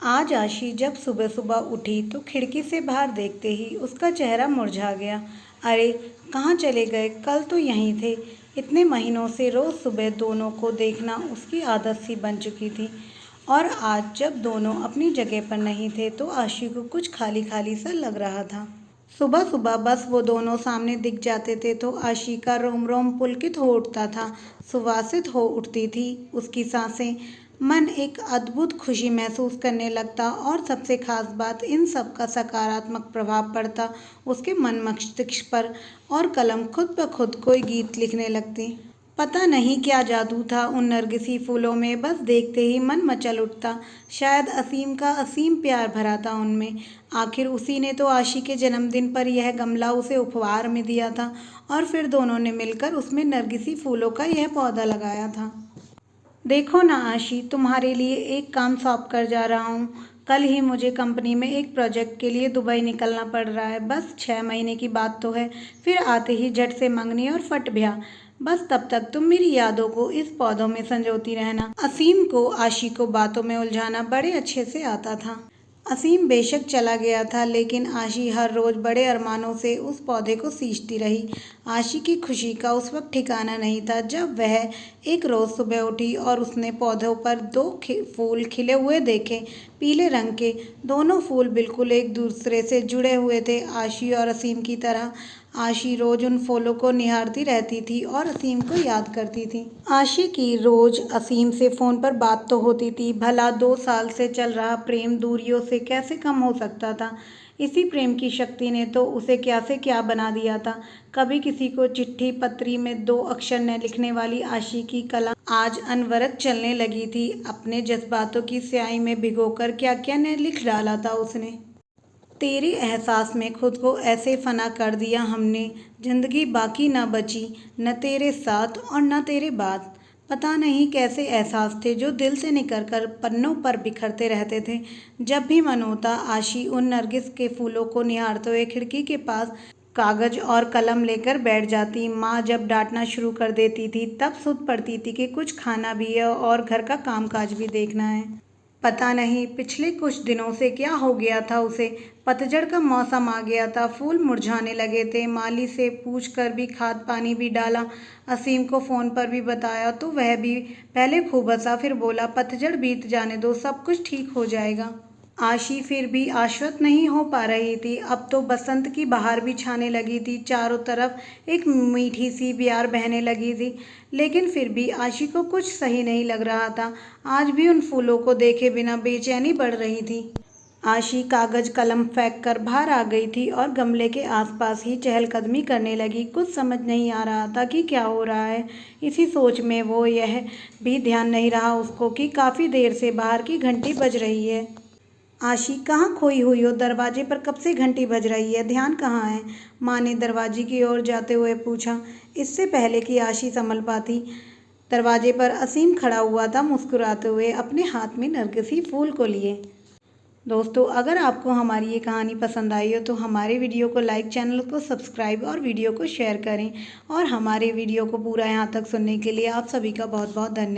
आज आशी जब सुबह सुबह उठी तो खिड़की से बाहर देखते ही उसका चेहरा मुरझा गया। अरे, कहाँ चले गए? कल तो यहीं थे। इतने महीनों से रोज़ सुबह दोनों को देखना उसकी आदत सी बन चुकी थी, और आज जब दोनों अपनी जगह पर नहीं थे तो आशी को कुछ खाली खाली सा लग रहा था। सुबह सुबह बस वो दोनों सामने दिख जाते थे तो आशी का रोम रोम पुलकित हो उठता था, सुवासित हो उठती थी उसकी सांसें। मन एक अद्भुत खुशी महसूस करने लगता, और सबसे खास बात, इन सब का सकारात्मक प्रभाव पड़ता उसके मन मस्तिष्क पर, और कलम खुद ब खुद कोई गीत लिखने लगती। पता नहीं क्या जादू था उन नरगिसी फूलों में, बस देखते ही मन मचल उठता। शायद असीम का असीम प्यार भरा था उनमें। आखिर उसी ने तो आशी के जन्मदिन पर यह गमला उसे उपहार में दिया था, और फिर दोनों ने मिलकर उसमें नरगिसी फूलों का यह पौधा लगाया था। देखो ना आशी, तुम्हारे लिए एक काम सौंप कर जा रहा हूँ। कल ही मुझे कंपनी में एक प्रोजेक्ट के लिए दुबई निकलना पड़ रहा है। बस 6 महीने की बात तो है, फिर आते ही झट से मंगनी और फट ब्याह। बस तब तक तुम मेरी यादों को इस पौधों में संजोती रहना। असीम को आशी को बातों में उलझाना बड़े अच्छे से आता था। असीम बेशक चला गया था, लेकिन आशी हर रोज़ बड़े अरमानों से उस पौधे को सींचती रही। आशी की खुशी का उस वक्त ठिकाना नहीं था जब वह एक रोज़ सुबह उठी और उसने पौधों पर दो फूल खिले हुए देखे, पीले रंग के। दोनों फूल बिल्कुल एक दूसरे से जुड़े हुए थे, आशी और असीम की तरह। आशी रोज़ उन फूलों को निहारती रहती थी और असीम को याद करती थी। आशी की रोज़ असीम से फ़ोन पर बात तो होती थी। भला 2 साल से चल रहा प्रेम दूरियों से कैसे कम हो सकता था? इसी प्रेम की शक्ति ने तो उसे क्या से क्या बना दिया था। कभी किसी को चिट्ठी पत्री में 2 अक्षर न लिखने वाली आशी की कलम आज अनवरत चलने लगी थी। अपने जज्बातों की स्याही में भिगोकर क्या क्या न लिख डाला था उसने। तेरे एहसास में खुद को ऐसे फना कर दिया हमने, जिंदगी बाकी न बची, न तेरे साथ और न तेरे बाद। पता नहीं कैसे एहसास थे जो दिल से निकल कर पन्नों पर बिखरते रहते थे। जब भी मन होता आशी उन नरगिस के फूलों को निहारते हुए खिड़की के पास कागज और कलम लेकर बैठ जाती। माँ जब डांटना शुरू कर देती थी तब सुध पड़ती थी कि कुछ खाना भी है और घर का कामकाज भी देखना है। पता नहीं पिछले कुछ दिनों से क्या हो गया था उसे। पतझड़ का मौसम आ गया था, फूल मुरझाने लगे थे। माली से पूछ कर भी खाद पानी भी डाला, असीम को फ़ोन पर भी बताया तो वह भी पहले खूब हंसा, फिर बोला पतझड़ बीत जाने दो, सब कुछ ठीक हो जाएगा। आशी फिर भी आश्वस्त नहीं हो पा रही थी। अब तो बसंत की बहार भी छाने लगी थी, चारों तरफ एक मीठी सी ब्यार बहने लगी थी, लेकिन फिर भी आशी को कुछ सही नहीं लग रहा था। आज भी उन फूलों को देखे बिना बेचैनी बढ़ रही थी। आशी कागज कलम फेंक कर बाहर आ गई थी और गमले के आसपास ही चहलकदमी करने लगी। कुछ समझ नहीं आ रहा था कि क्या हो रहा है। इसी सोच में वो यह भी ध्यान नहीं रहा उसको कि काफ़ी देर से बाहर की घंटी बज रही है। आशी, कहाँ खोई हुई हो? दरवाजे पर कब से घंटी बज रही है, ध्यान कहाँ है? माँ ने दरवाजे की ओर जाते हुए पूछा। इससे पहले कि आशी संभल पाती, दरवाजे पर असीम खड़ा हुआ था मुस्कुराते हुए, अपने हाथ में नरगिसी फूल को लिए। दोस्तों, अगर आपको हमारी ये कहानी पसंद आई हो तो हमारे वीडियो को लाइक, चैनल को सब्सक्राइब और वीडियो को शेयर करें। और हमारे वीडियो को पूरा यहाँ तक सुनने के लिए आप सभी का बहुत बहुत धन्यवाद।